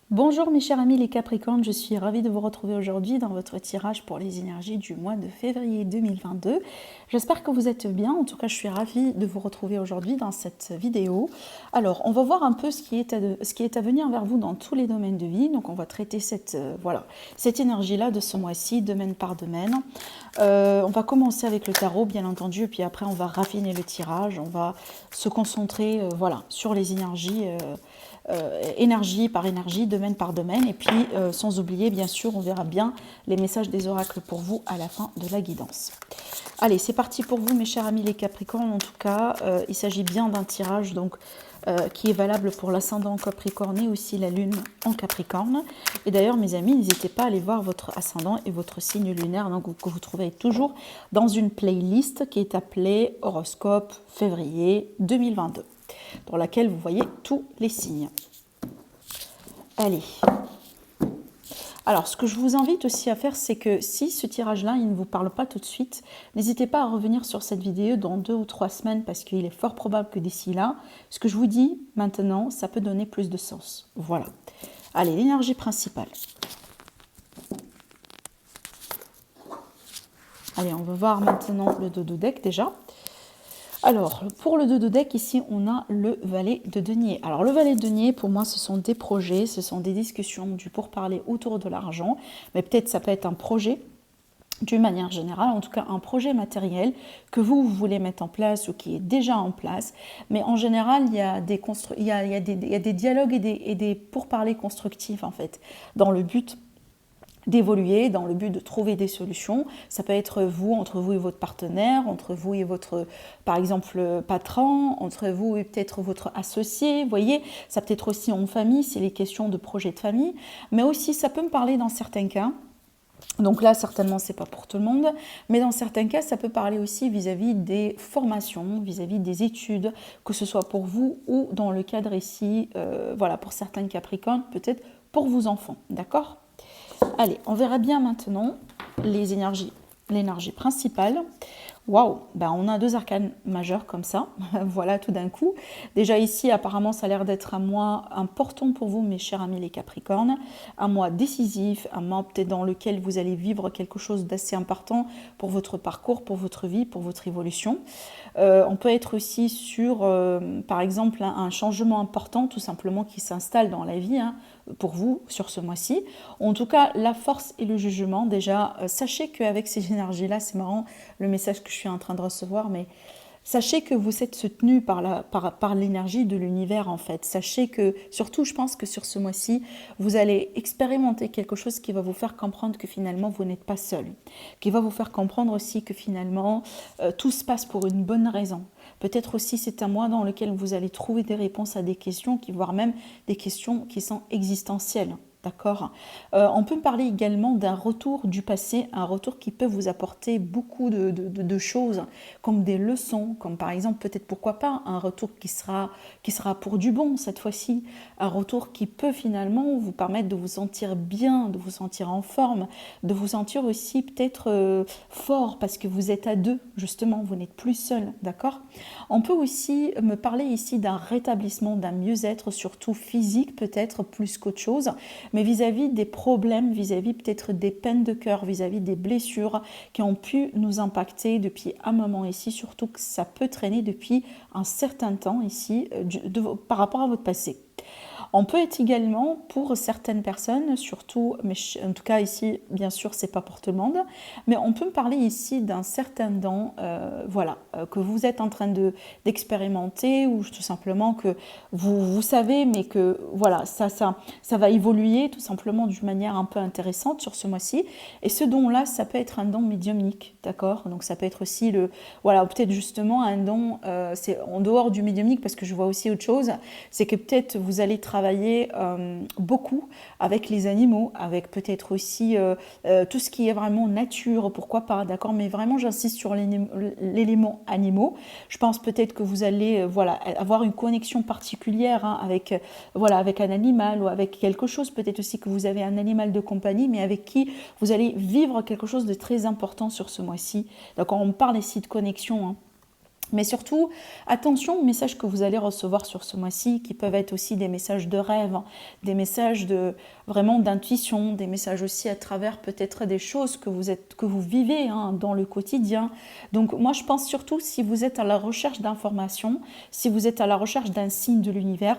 Bonjour mes chers amis les Capricornes, je suis ravie de vous retrouver aujourd'hui dans votre tirage pour les énergies du mois de février 2022. J'espère que vous êtes bien, en tout cas je suis ravie de vous retrouver aujourd'hui dans cette vidéo. Alors on va voir un peu ce qui est à venir vers vous dans tous les domaines de vie, donc on va traiter cette énergie-là de ce mois-ci, domaine par domaine. On va commencer avec le tarot bien entendu, et puis après on va raffiner le tirage, on va se concentrer sur les énergies. Énergie par énergie, domaine par domaine, et puis sans oublier bien sûr on verra bien les messages des oracles pour vous à la fin de la guidance. Allez, c'est parti pour vous mes chers amis les Capricornes. En tout cas il s'agit bien d'un tirage donc qui est valable pour l'ascendant Capricorne et aussi la lune en Capricorne. Et d'ailleurs mes amis, n'hésitez pas à aller voir votre ascendant et votre signe lunaire donc, que vous trouvez toujours dans une playlist qui est appelée horoscope février 2022, dans laquelle vous voyez tous les signes. Allez. Alors, ce que je vous invite aussi à faire, c'est que si ce tirage-là, il ne vous parle pas tout de suite, n'hésitez pas à revenir sur cette vidéo dans 2 ou 3 semaines, parce qu'il est fort probable que d'ici là, ce que je vous dis maintenant, ça peut donner plus de sens. Voilà. Allez, l'énergie principale. Allez, on va voir maintenant le dodo deck déjà. Alors, pour le dodo deck, ici, on a le valet de denier. Alors, le valet de denier, pour moi, ce sont des projets, ce sont des discussions, du pourparler autour de l'argent. Mais peut-être ça peut être un projet, d'une manière générale, en tout cas un projet matériel que vous voulez mettre en place ou qui est déjà en place. Mais en général, il y a des dialogues et des pourparlers constructifs, en fait, dans le but d'évoluer, dans le but de trouver des solutions. Ça peut être vous, entre vous et votre partenaire, entre vous et votre, par exemple, patron, entre vous et peut-être votre associé, vous voyez, ça peut être aussi en famille, c'est les questions de projet de famille, mais aussi ça peut me parler dans certains cas. Donc là, certainement, c'est pas pour tout le monde, mais dans certains cas, ça peut parler aussi vis-à-vis des formations, vis-à-vis des études, que ce soit pour vous ou dans le cadre ici, pour certains Capricornes, peut-être pour vos enfants, d'accord ? Allez, on verra bien maintenant l'énergie principale. Waouh, ben on a 2 arcanes majeurs comme ça, voilà tout d'un coup. Déjà ici, apparemment, ça a l'air d'être un mois important pour vous, mes chers amis les Capricornes. Un mois décisif, un mois peut-être dans lequel vous allez vivre quelque chose d'assez important pour votre parcours, pour votre vie, pour votre évolution. On peut être aussi sur, par exemple, un changement important, tout simplement, qui s'installe dans la vie, pour vous sur ce mois-ci. En tout cas, la force et le jugement, déjà, sachez qu'avec ces énergies-là, c'est marrant le message que je suis en train de recevoir, mais sachez que vous êtes soutenu par l'énergie de l'univers en fait. Sachez que, surtout je pense que sur ce mois-ci, vous allez expérimenter quelque chose qui va vous faire comprendre que finalement vous n'êtes pas seul. Qui va vous faire comprendre aussi que finalement tout se passe pour une bonne raison. Peut-être aussi c'est un mois dans lequel vous allez trouver des réponses à des questions, voire même des questions qui sont existentielles. D'accord. On peut parler également d'un retour du passé, un retour qui peut vous apporter beaucoup de choses, comme des leçons, comme par exemple peut-être pourquoi pas un retour qui sera pour du bon cette fois-ci, un retour qui peut finalement vous permettre de vous sentir bien, de vous sentir en forme, de vous sentir aussi peut-être fort parce que vous êtes à deux, justement, vous n'êtes plus seul, d'accord. On peut aussi me parler ici d'un rétablissement, d'un mieux-être, surtout physique peut-être plus qu'autre chose, mais vis-à-vis des problèmes, vis-à-vis peut-être des peines de cœur, vis-à-vis des blessures qui ont pu nous impacter depuis un moment ici, surtout que ça peut traîner depuis un certain temps ici par rapport à votre passé. On peut être également pour certaines personnes, surtout, mais en tout cas ici, bien sûr, c'est pas pour tout le monde, mais on peut me parler ici d'un certain don, que vous êtes en train d'expérimenter ou tout simplement que vous savez, mais que voilà, ça va évoluer tout simplement d'une manière un peu intéressante sur ce mois-ci. Et ce don-là, ça peut être un don médiumnique, d'accord. Donc ça peut être aussi peut-être justement un don, c'est en dehors du médiumnique parce que je vois aussi autre chose, c'est que peut-être vous allez travailler beaucoup avec les animaux, avec peut-être aussi tout ce qui est vraiment nature, pourquoi pas, d'accord, mais vraiment j'insiste sur l'élément animaux. Je pense peut-être que vous allez avoir une connexion particulière avec un animal ou avec quelque chose, peut-être aussi que vous avez un animal de compagnie, mais avec qui vous allez vivre quelque chose de très important sur ce mois-ci. Donc on parle ici de connexion, Mais surtout, attention aux messages que vous allez recevoir sur ce mois-ci, qui peuvent être aussi des messages de rêve, hein, des messages vraiment d'intuition, des messages aussi à travers peut-être des choses que vous vivez hein, dans le quotidien. Donc moi, je pense surtout si vous êtes à la recherche d'informations, si vous êtes à la recherche d'un signe de l'univers,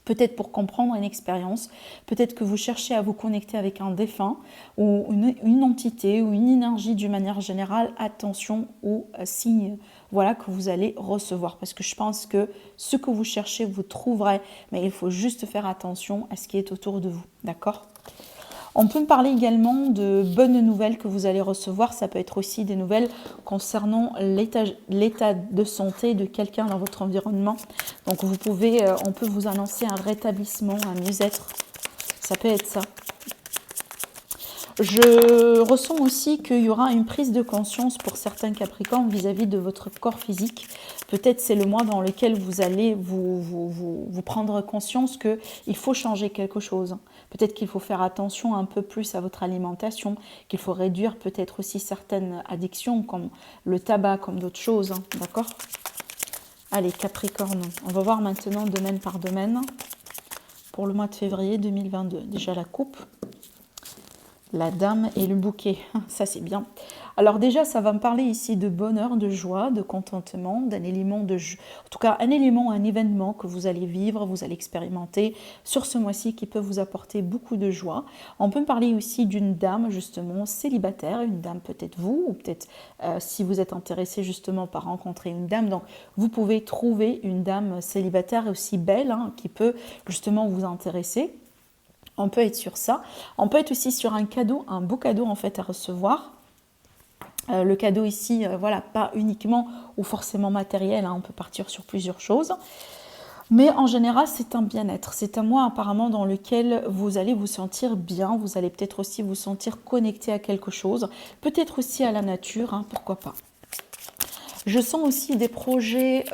peut-être pour comprendre une expérience, peut-être que vous cherchez à vous connecter avec un défunt ou une entité ou une énergie d'une manière générale, attention aux signes voilà, que vous allez recevoir. Parce que je pense que ce que vous cherchez, vous trouverez, mais il faut juste faire attention à ce qui est autour de vous. D'accord ? On peut me parler également de bonnes nouvelles que vous allez recevoir. Ça peut être aussi des nouvelles concernant l'état de santé de quelqu'un dans votre environnement. Donc on peut vous annoncer un rétablissement, un mieux-être. Ça peut être ça. Je ressens aussi qu'il y aura une prise de conscience pour certains Capricornes vis-à-vis de votre corps physique. Peut-être c'est le mois dans lequel vous allez vous prendre conscience qu'il faut changer quelque chose. Peut-être qu'il faut faire attention un peu plus à votre alimentation, qu'il faut réduire peut-être aussi certaines addictions comme le tabac, comme d'autres choses. Hein, d'accord ? Allez, Capricorne, on va voir maintenant domaine par domaine pour le mois de février 2022. Déjà la coupe. La dame et le bouquet, ça c'est bien. Alors déjà, ça va me parler ici de bonheur, de joie, de contentement, d'un élément de jeu. En tout cas, un élément, un événement que vous allez vivre, vous allez expérimenter sur ce mois-ci qui peut vous apporter beaucoup de joie. On peut me parler aussi d'une dame justement célibataire, une dame peut-être vous, ou peut-être si vous êtes intéressé justement par rencontrer une dame. Donc vous pouvez trouver une dame célibataire aussi belle hein, qui peut justement vous intéresser. On peut être sur ça. On peut être aussi sur un cadeau, un beau cadeau en fait à recevoir. Le cadeau ici, voilà, pas uniquement ou forcément matériel, hein, on peut partir sur plusieurs choses. Mais en général, c'est un bien-être. C'est un mois apparemment dans lequel vous allez vous sentir bien. Vous allez peut-être aussi vous sentir connecté à quelque chose. Peut-être aussi à la nature, hein, pourquoi pas. Je sens aussi des projets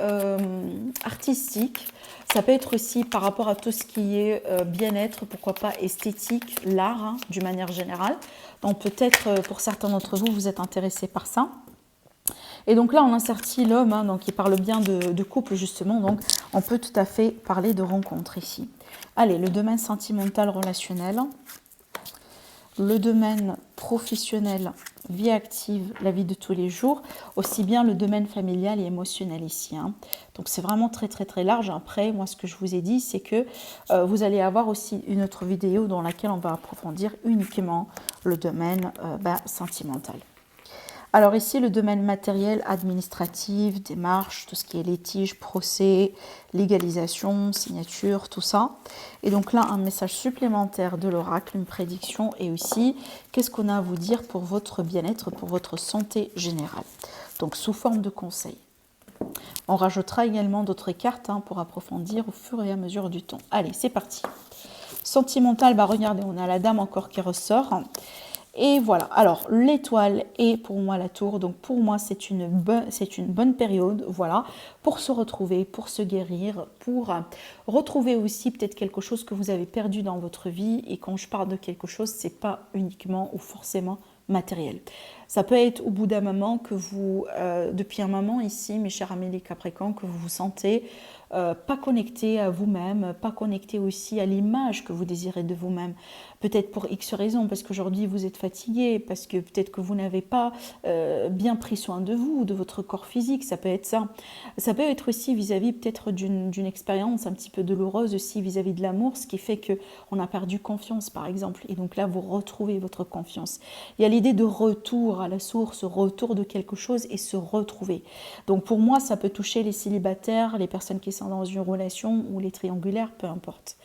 artistiques. Ça peut être aussi par rapport à tout ce qui est bien-être, pourquoi pas esthétique, l'art, hein, d'une manière générale. Donc peut-être pour certains d'entre vous, vous êtes intéressés par ça. Et donc là, on insertit l'homme, hein, donc il parle bien de couple justement, donc on peut tout à fait parler de rencontre ici. Allez, le domaine sentimental relationnel, le domaine professionnel, vie active, la vie de tous les jours, aussi bien le domaine familial et émotionnel ici. Hein. Donc c'est vraiment très très très large. Après, moi ce que je vous ai dit, c'est que vous allez avoir aussi une autre vidéo dans laquelle on va approfondir uniquement le domaine sentimental. Alors ici, le domaine matériel, administratif, démarche, tout ce qui est litige, procès, légalisation, signature, tout ça. Et donc là, un message supplémentaire de l'oracle, une prédiction et aussi, qu'est-ce qu'on a à vous dire pour votre bien-être, pour votre santé générale. Donc sous forme de conseil. On rajoutera également d'autres cartes hein, pour approfondir au fur et à mesure du temps. Allez, c'est parti. Sentimental, regardez, on a la dame encore qui ressort. Et voilà, alors l'étoile est pour moi la tour, donc pour moi c'est une bonne période, voilà, pour se retrouver, pour se guérir, pour retrouver aussi peut-être quelque chose que vous avez perdu dans votre vie. Et quand je parle de quelque chose, c'est pas uniquement ou forcément matériel. Ça peut être au bout d'un moment que vous, depuis un moment ici, mes chers amis les Capricornes, que vous vous sentez pas connecté à vous-même, pas connecté aussi à l'image que vous désirez de vous-même. Peut-être pour X raisons, parce qu'aujourd'hui vous êtes fatigué, parce que peut-être que vous n'avez pas bien pris soin de vous, de votre corps physique, ça peut être ça. Ça peut être aussi vis-à-vis peut-être d'une expérience un petit peu douloureuse aussi vis-à-vis de l'amour, ce qui fait qu'on a perdu confiance par exemple. Et donc là vous retrouvez votre confiance. Il y a l'idée de retour à la source, retour de quelque chose et se retrouver. Donc pour moi ça peut toucher les célibataires, les personnes qui sont dans une relation ou les triangulaires, peu importe.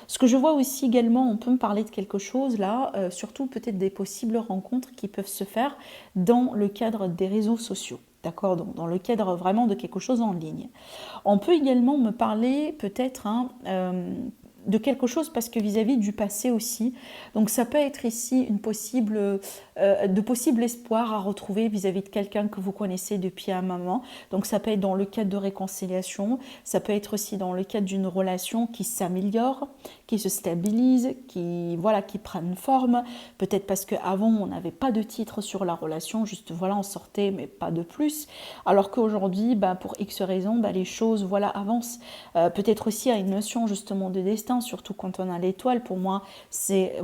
Ce que je vois aussi également, on peut me parler de quelque chose là, surtout peut-être des possibles rencontres qui peuvent se faire dans le cadre des réseaux sociaux. D'accord, donc dans le cadre vraiment de quelque chose en ligne. On peut également me parler peut-être de quelque chose parce que vis-à-vis du passé aussi. Donc ça peut être ici une de possibles espoirs à retrouver vis-à-vis de quelqu'un que vous connaissez depuis un moment. Donc ça peut être dans le cadre de réconciliation, ça peut être aussi dans le cadre d'une relation qui s'améliore, qui se stabilise, qui prenne forme. Peut-être parce qu'avant on n'avait pas de titre sur la relation, juste voilà, on sortait mais pas de plus. Alors qu'aujourd'hui, pour X raisons, les choses avancent. Peut-être aussi à une notion justement de destin, surtout quand on a l'étoile. Pour moi, c'est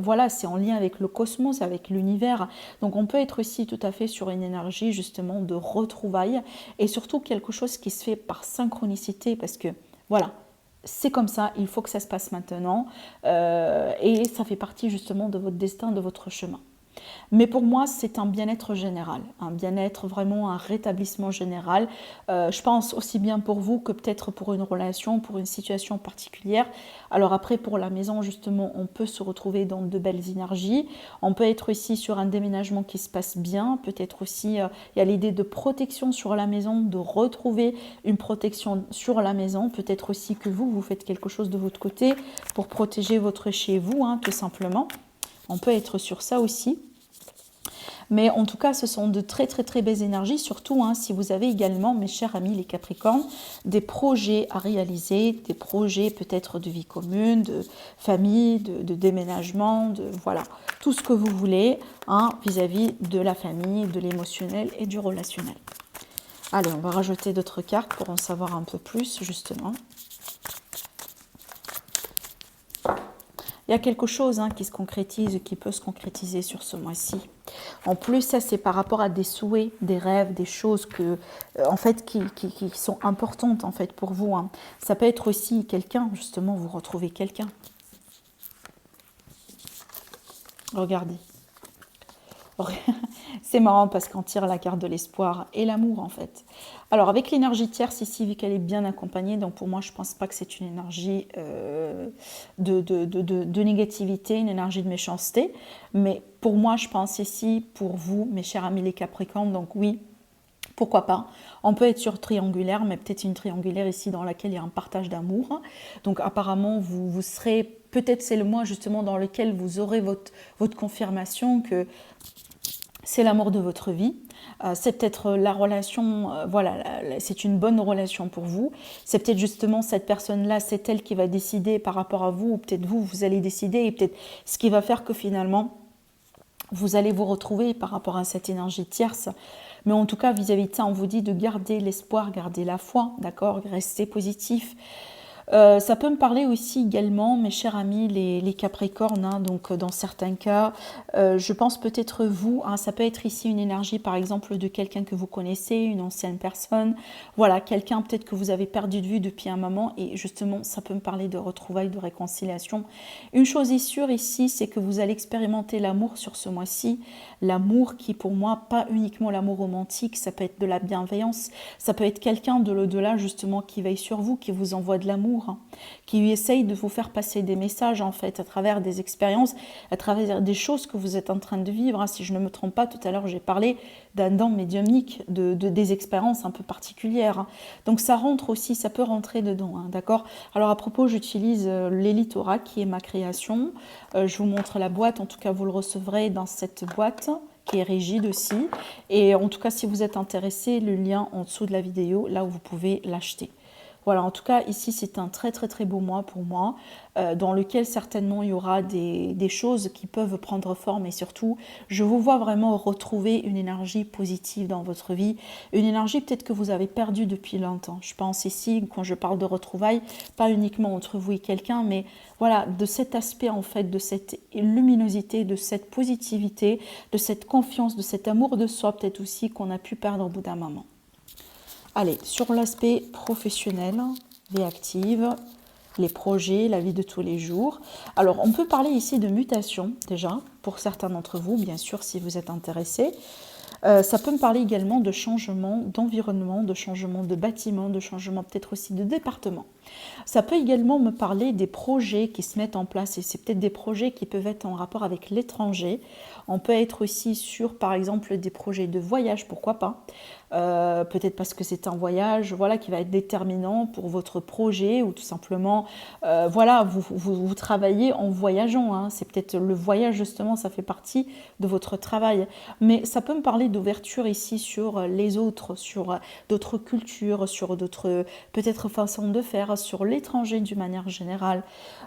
en lien avec le cosmos, avec l'univers. Donc on peut être aussi tout à fait sur une énergie justement de retrouvailles et surtout quelque chose qui se fait par synchronicité parce que voilà, c'est comme ça, il faut que ça se passe maintenant et ça fait partie justement de votre destin, de votre chemin. Mais pour moi, c'est un bien-être général, un bien-être vraiment, un rétablissement général. Je pense aussi bien pour vous que peut-être pour une relation, pour une situation particulière. Alors après, pour la maison, justement, on peut se retrouver dans de belles énergies. On peut être ici sur un déménagement qui se passe bien. Peut-être aussi, il y a l'idée de protection sur la maison, de retrouver une protection sur la maison. Peut-être aussi que vous faites quelque chose de votre côté pour protéger votre chez vous, tout simplement. On peut être sur ça aussi. Mais en tout cas, ce sont de très très très belles énergies, surtout si vous avez également, mes chers amis les Capricornes, des projets à réaliser, des projets peut-être de vie commune, de famille, de déménagement, voilà, tout ce que vous voulez vis-à-vis de la famille, de l'émotionnel et du relationnel. Allez, on va rajouter d'autres cartes pour en savoir un peu plus, justement. Il y a quelque chose qui se concrétise, qui peut se concrétiser sur ce mois-ci. En plus, ça c'est par rapport à des souhaits, des rêves, des choses qui sont importantes en fait pour vous. Ça peut être aussi quelqu'un, justement, vous retrouvez quelqu'un. Regardez. C'est marrant parce qu'on tire la carte de l'espoir et l'amour en fait. Alors avec l'énergie tierce ici, vu qu'elle est bien accompagnée, donc pour moi je ne pense pas que c'est une énergie de négativité, une énergie de méchanceté. Mais pour moi je pense ici, pour vous mes chers amis les Capricornes, donc oui, pourquoi pas. On peut être sur triangulaire, mais peut-être une triangulaire ici dans laquelle il y a un partage d'amour. Donc apparemment vous serez, peut-être c'est le mois justement dans lequel vous aurez votre confirmation que c'est l'amour de votre vie, c'est peut-être la relation, c'est une bonne relation pour vous, c'est peut-être justement cette personne-là, c'est elle qui va décider par rapport à vous, ou peut-être vous allez décider, et peut-être ce qui va faire que finalement, vous allez vous retrouver par rapport à cette énergie tierce. Mais en tout cas, vis-à-vis de ça, on vous dit de garder l'espoir, garder la foi, d'accord, rester positif. Ça peut me parler aussi également, mes chers amis, les Capricornes, donc dans certains cas, je pense peut-être vous, ça peut être ici une énergie par exemple de quelqu'un que vous connaissez, une ancienne personne, voilà, quelqu'un peut-être que vous avez perdu de vue depuis un moment et justement ça peut me parler de retrouvailles, de réconciliation. Une chose est sûre ici, c'est que vous allez expérimenter l'amour sur ce mois-ci, l'amour qui pour moi, pas uniquement l'amour romantique, ça peut être de la bienveillance, ça peut être quelqu'un de l'au-delà justement qui veille sur vous, qui vous envoie de l'amour, qui essaye de vous faire passer des messages en fait à travers des expériences, à travers des choses que vous êtes en train de vivre. Si je ne me trompe pas, tout à l'heure j'ai parlé d'un don médiumnique, des expériences un peu particulières. Donc ça rentre aussi, ça peut rentrer dedans, d'accord. Alors à propos, j'utilise l'Élite Aura qui est ma création. Je vous montre la boîte, en tout cas vous le recevrez dans cette boîte qui est rigide aussi. Et en tout cas, si vous êtes intéressé, le lien en dessous de la vidéo, là où vous pouvez l'acheter. Voilà, en tout cas, ici, c'est un très, très, très beau mois pour moi, dans lequel certainement il y aura des choses qui peuvent prendre forme et surtout, je vous vois vraiment retrouver une énergie positive dans votre vie, une énergie peut-être que vous avez perdue depuis longtemps. Je pense ici, quand je parle de retrouvailles, pas uniquement entre vous et quelqu'un, mais voilà, de cet aspect en fait, de cette luminosité, de cette positivité, de cette confiance, de cet amour de soi peut-être aussi qu'on a pu perdre au bout d'un moment. Allez, sur l'aspect professionnel, vie active, les projets, la vie de tous les jours. Alors, on peut parler ici de mutation, déjà, pour certains d'entre vous, bien sûr, si vous êtes intéressés. Ça peut me parler également de changement d'environnement, de changement de bâtiment, de changement peut-être aussi de département. Ça peut également me parler des projets qui se mettent en place et c'est peut-être des projets qui peuvent être en rapport avec l'étranger. On peut être aussi sur, par exemple, des projets de voyage, pourquoi pas. Peut-être parce que c'est un voyage voilà, qui va être déterminant pour votre projet ou tout simplement, voilà, vous travaillez en voyageant. Hein. C'est peut-être le voyage, justement, ça fait partie de votre travail. Mais ça peut me parler d'ouverture ici sur les autres, sur d'autres cultures, sur d'autres peut-être façons de faire, sur l'étranger d'une manière générale.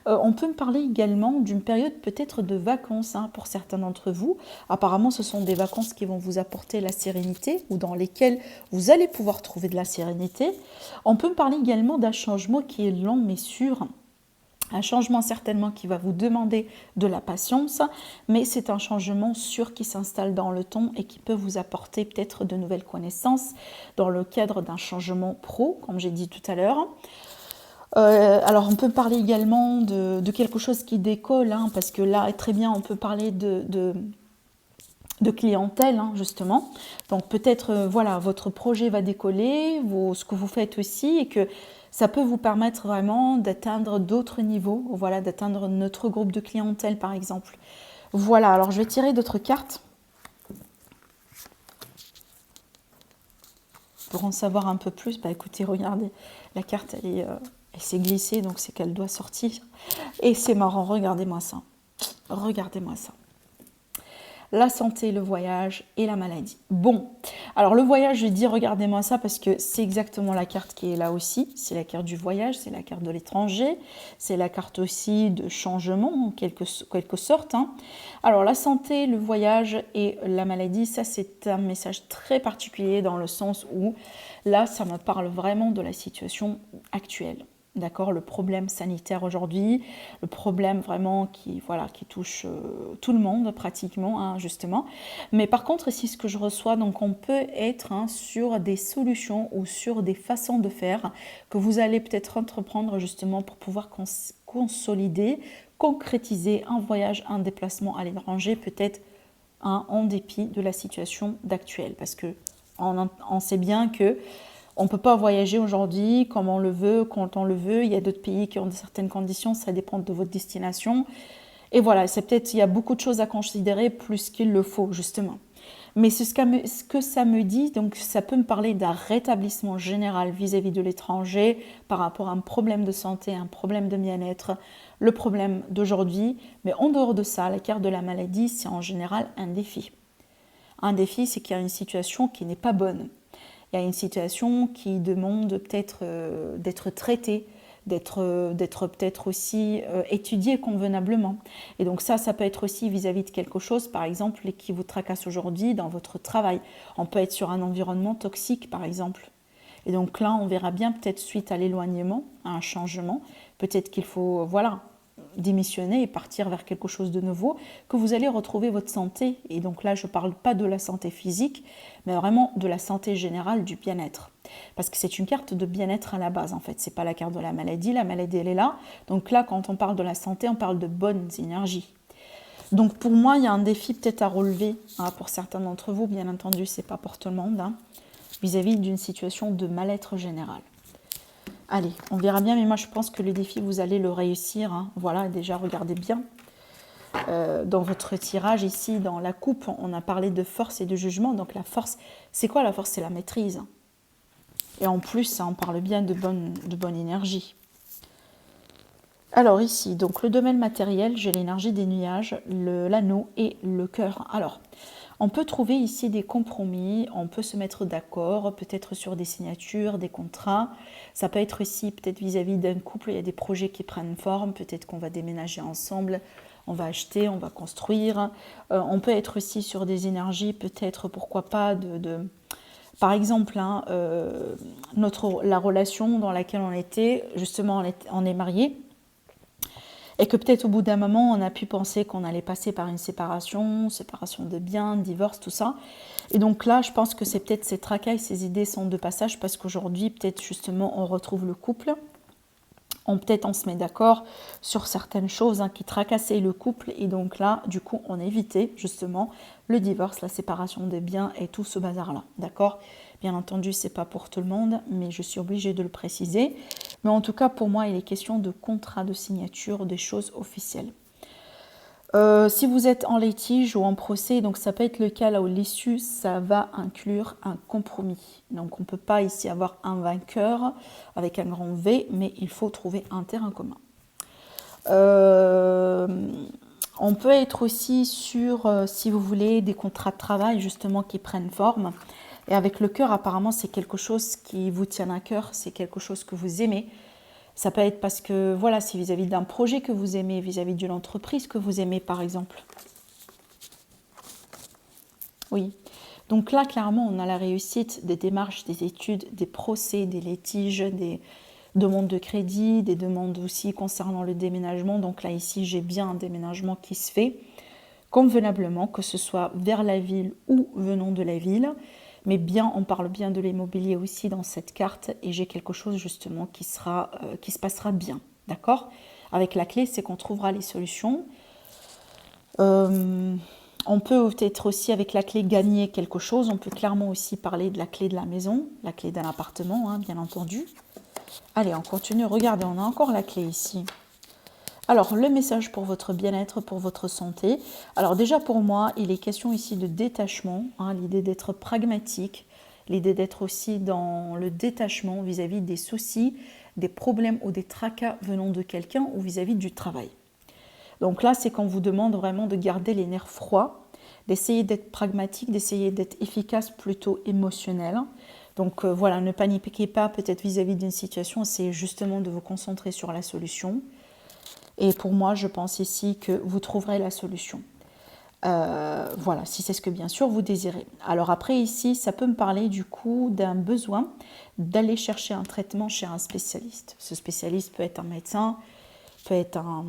On peut me parler également d'une période peut-être de vacances hein, pour certains d'entre vous. Apparemment, ce sont des vacances qui vont vous apporter la sérénité ou dans lesquelles vous allez pouvoir trouver de la sérénité. On peut me parler également d'un changement qui est lent mais sûr. Un changement certainement qui va vous demander de la patience, mais c'est un changement sûr qui s'installe dans le temps et qui peut vous apporter peut-être de nouvelles connaissances dans le cadre d'un changement pro, comme j'ai dit tout à l'heure. Alors on peut parler également de quelque chose qui décolle, hein, parce que là, très bien, on peut parler de clientèle, hein, justement. Donc peut-être, voilà, votre projet va décoller, ce que vous faites aussi, et que ça peut vous permettre vraiment d'atteindre d'autres niveaux, voilà, d'atteindre notre groupe de clientèle, par exemple. Voilà, alors je vais tirer d'autres cartes pour en savoir un peu plus. Bah écoutez, regardez, la carte, elle s'est glissée, donc c'est qu'elle doit sortir. Et c'est marrant, regardez-moi ça. Regardez-moi ça. La santé, le voyage et la maladie. Bon, alors le voyage, je dis regardez-moi ça parce que c'est exactement la carte qui est là aussi. C'est la carte du voyage, c'est la carte de l'étranger, c'est la carte aussi de changement en quelque sorte. Hein. Alors la santé, le voyage et la maladie, ça c'est un message très particulier dans le sens où là, ça me parle vraiment de la situation actuelle. D'accord, le problème sanitaire aujourd'hui, le problème vraiment qui touche tout le monde pratiquement, hein, justement. Mais par contre, ici, ce que je reçois, donc on peut être hein, sur des solutions ou sur des façons de faire que vous allez peut-être entreprendre justement pour pouvoir consolider, concrétiser un voyage, un déplacement à l'étranger, peut-être hein, en dépit de la situation d'actuelle. Parce que on sait bien que on ne peut pas voyager aujourd'hui comme on le veut, quand on le veut. Il y a d'autres pays qui ont certaines conditions, ça dépend de votre destination. Et voilà, c'est peut-être, il y a beaucoup de choses à considérer plus qu'il le faut, justement. Mais ce que ça me dit, donc ça peut me parler d'un rétablissement général vis-à-vis de l'étranger par rapport à un problème de santé, un problème de bien-être, le problème d'aujourd'hui. Mais en dehors de ça, la carte de la maladie, c'est en général un défi. Un défi, c'est qu'il y a une situation qui n'est pas bonne. Il y a une situation qui demande peut-être d'être traitée, d'être peut-être aussi étudiée convenablement. Et donc ça peut être aussi vis-à-vis de quelque chose, par exemple, qui vous tracasse aujourd'hui dans votre travail. On peut être sur un environnement toxique, par exemple. Et donc là, on verra bien peut-être suite à l'éloignement, à un changement, peut-être qu'il faut, voilà, démissionner et partir vers quelque chose de nouveau, que vous allez retrouver votre santé. Et donc là, je ne parle pas de la santé physique, mais vraiment de la santé générale, du bien-être. Parce que c'est une carte de bien-être à la base, en fait. Ce n'est pas la carte de la maladie elle est là. Donc là, quand on parle de la santé, on parle de bonnes énergies. Donc pour moi, il y a un défi peut-être à relever, hein, pour certains d'entre vous, bien entendu, ce n'est pas pour tout le monde, hein, vis-à-vis d'une situation de mal-être général. Allez, on verra bien, mais moi je pense que le défi, vous allez le réussir. Hein. Voilà, déjà, regardez bien. Dans votre tirage ici, dans la coupe, on a parlé de force et de jugement. Donc la force, c'est quoi la force? C'est la maîtrise. Et en plus, ça en parle bien de bonne énergie. Alors ici, donc le domaine matériel, j'ai l'énergie des nuages, l'anneau et le cœur. Alors, on peut trouver ici des compromis, on peut se mettre d'accord, peut-être sur des signatures, des contrats. Ça peut être ici, peut-être vis-à-vis d'un couple, il y a des projets qui prennent forme, peut-être qu'on va déménager ensemble, on va acheter, on va construire. On peut être aussi sur des énergies, peut-être, pourquoi pas, par exemple, hein, la relation dans laquelle on était, justement, on est mariés. Et que peut-être au bout d'un moment, on a pu penser qu'on allait passer par une séparation de biens, divorce, tout ça. Et donc là, je pense que c'est peut-être ces tracailles, ces idées sont de passage parce qu'aujourd'hui, peut-être justement, on retrouve le couple. Peut-être on se met d'accord sur certaines choses hein, qui tracassaient le couple. Et donc là, du coup, on évitait justement le divorce, la séparation des biens et tout ce bazar-là. D'accord ? Bien entendu, c'est pas pour tout le monde, mais je suis obligée de le préciser. Mais en tout cas, pour moi, il est question de contrat de signature, des choses officielles. Si vous êtes en litige ou en procès, donc ça peut être le cas là où l'issue, ça va inclure un compromis. Donc on ne peut pas ici avoir un vainqueur avec un grand V, mais il faut trouver un terrain commun. On peut être aussi sur, si vous voulez, des contrats de travail justement qui prennent forme. Et avec le cœur, apparemment, c'est quelque chose qui vous tient à cœur, c'est quelque chose que vous aimez. Ça peut être parce que, voilà, c'est vis-à-vis d'un projet que vous aimez, vis-à-vis d'une entreprise que vous aimez, par exemple. Oui. Donc là, clairement, on a la réussite des démarches, des études, des procès, des litiges, des demandes de crédit, des demandes aussi concernant le déménagement. Donc là, ici, j'ai bien un déménagement qui se fait convenablement, que ce soit vers la ville ou venant de la ville. Mais bien, on parle bien de l'immobilier aussi dans cette carte et j'ai quelque chose justement qui se passera bien, d'accord? Avec la clé, c'est qu'on trouvera les solutions. On peut peut-être aussi avec la clé gagner quelque chose. On peut clairement aussi parler de la clé de la maison, la clé d'un appartement, hein, bien entendu. Allez, on continue. Regardez, on a encore la clé ici. Alors, le message pour votre bien-être, pour votre santé. Alors déjà pour moi, il est question ici de détachement, hein, l'idée d'être pragmatique, l'idée d'être aussi dans le détachement vis-à-vis des soucis, des problèmes ou des tracas venant de quelqu'un ou vis-à-vis du travail. Donc là, c'est qu'on vous demande vraiment de garder les nerfs froids, d'essayer d'être pragmatique, d'essayer d'être efficace plutôt émotionnel. Donc voilà, ne paniquez pas peut-être vis-à-vis d'une situation, c'est justement de vous concentrer sur la solution. Et pour moi, je pense ici que vous trouverez la solution. Voilà, si c'est ce que bien sûr vous désirez. Alors après ici, ça peut me parler du coup d'un besoin d'aller chercher un traitement chez un spécialiste. Ce spécialiste peut être un médecin, peut être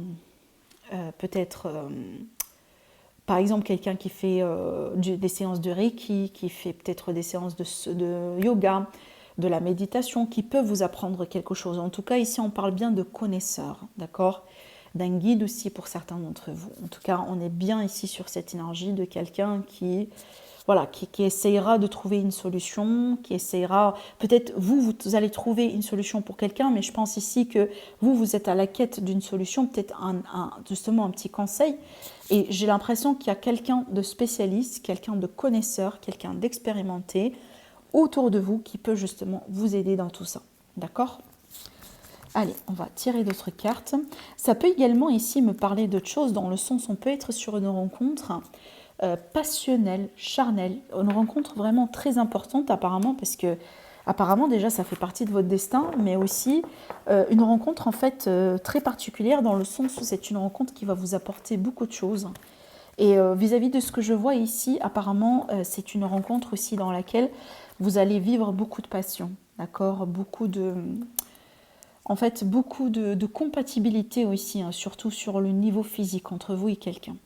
par exemple quelqu'un qui fait des séances de Reiki, qui fait peut-être des séances de yoga, de la méditation, qui peut vous apprendre quelque chose. En tout cas, ici, on parle bien de connaisseurs, d'accord ? D'un guide aussi pour certains d'entre vous. En tout cas, on est bien ici sur cette énergie de quelqu'un qui, voilà, qui essayera de trouver une solution, qui essayera, peut-être vous allez trouver une solution pour quelqu'un, mais je pense ici que vous êtes à la quête d'une solution, peut-être justement un petit conseil. Et j'ai l'impression qu'il y a quelqu'un de spécialiste, quelqu'un de connaisseur, quelqu'un d'expérimenté autour de vous qui peut justement vous aider dans tout ça. D'accord ? Allez, on va tirer d'autres cartes. Ça peut également ici me parler d'autre chose, dans le sens on peut être sur une rencontre passionnelle, charnelle, une rencontre vraiment très importante apparemment, parce que apparemment déjà ça fait partie de votre destin, mais aussi une rencontre en fait très particulière, dans le sens où c'est une rencontre qui va vous apporter beaucoup de choses. Et vis-à-vis de ce que je vois ici, apparemment c'est une rencontre aussi dans laquelle vous allez vivre beaucoup de passion, d'accord, beaucoup de compatibilité aussi, hein, surtout sur le niveau physique entre vous et quelqu'un.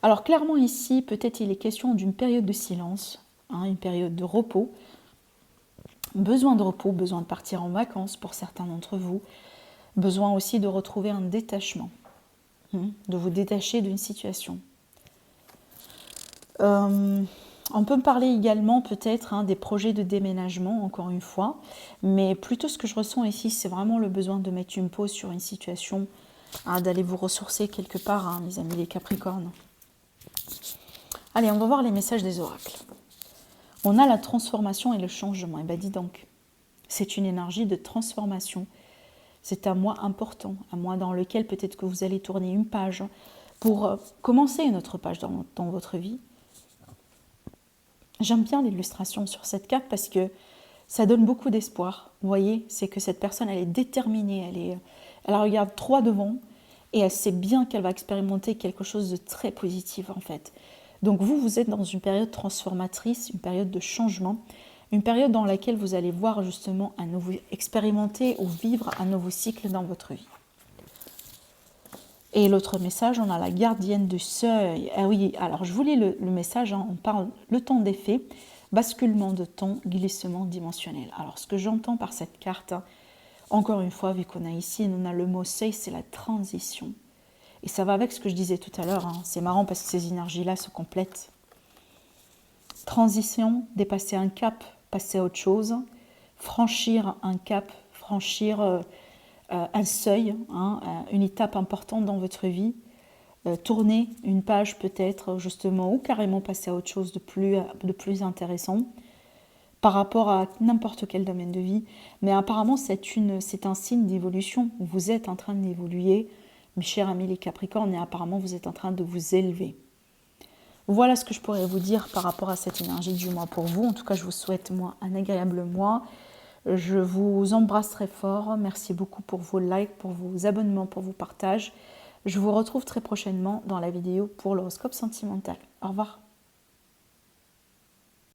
Alors clairement ici, peut-être il est question d'une période de silence, hein, une période de repos, besoin de partir en vacances pour certains d'entre vous, besoin aussi de retrouver un détachement, hein, de vous détacher d'une situation. On peut me parler également peut-être des projets de déménagement, encore une fois, mais plutôt ce que je ressens ici, c'est vraiment le besoin de mettre une pause sur une situation, d'aller vous ressourcer quelque part, mes amis les Capricornes. Allez, on va voir les messages des oracles. On a la transformation et le changement. Et bien dis donc, c'est une énergie de transformation. C'est un mois important, un mois dans lequel peut-être que vous allez tourner une page pour commencer une autre page dans votre vie. J'aime bien l'illustration sur cette carte parce que ça donne beaucoup d'espoir. Vous voyez, c'est que cette personne, elle est déterminée, elle regarde droit devant et elle sait bien qu'elle va expérimenter quelque chose de très positif en fait. Donc vous êtes dans une période transformatrice, une période de changement, une période dans laquelle vous allez voir justement un nouveau, expérimenter ou vivre un nouveau cycle dans votre vie. Et l'autre message, on a la gardienne du seuil. Ah oui, alors je vous lis le message, on parle le temps d'effet, basculement de temps, glissement dimensionnel. Alors ce que j'entends par cette carte, encore une fois, vu qu'on a ici, on a le mot seuil, c'est la transition. Et ça va avec ce que je disais tout à l'heure, c'est marrant parce que ces énergies-là se complètent. Transition, dépasser un cap, passer à autre chose, franchir un cap, franchir un seuil, hein, une étape importante dans votre vie. Tourner une page peut-être justement ou carrément passer à autre chose de plus intéressant par rapport à n'importe quel domaine de vie. Mais apparemment c'est un signe d'évolution. Vous êtes en train d'évoluer, mes chers amis les Capricornes, et apparemment vous êtes en train de vous élever. Voilà ce que je pourrais vous dire par rapport à cette énergie du mois pour vous. En tout cas, je vous souhaite moi un agréable mois. Je vous embrasse très fort. Merci beaucoup pour vos likes, pour vos abonnements, pour vos partages. Je vous retrouve très prochainement dans la vidéo pour l'horoscope sentimental. Au revoir.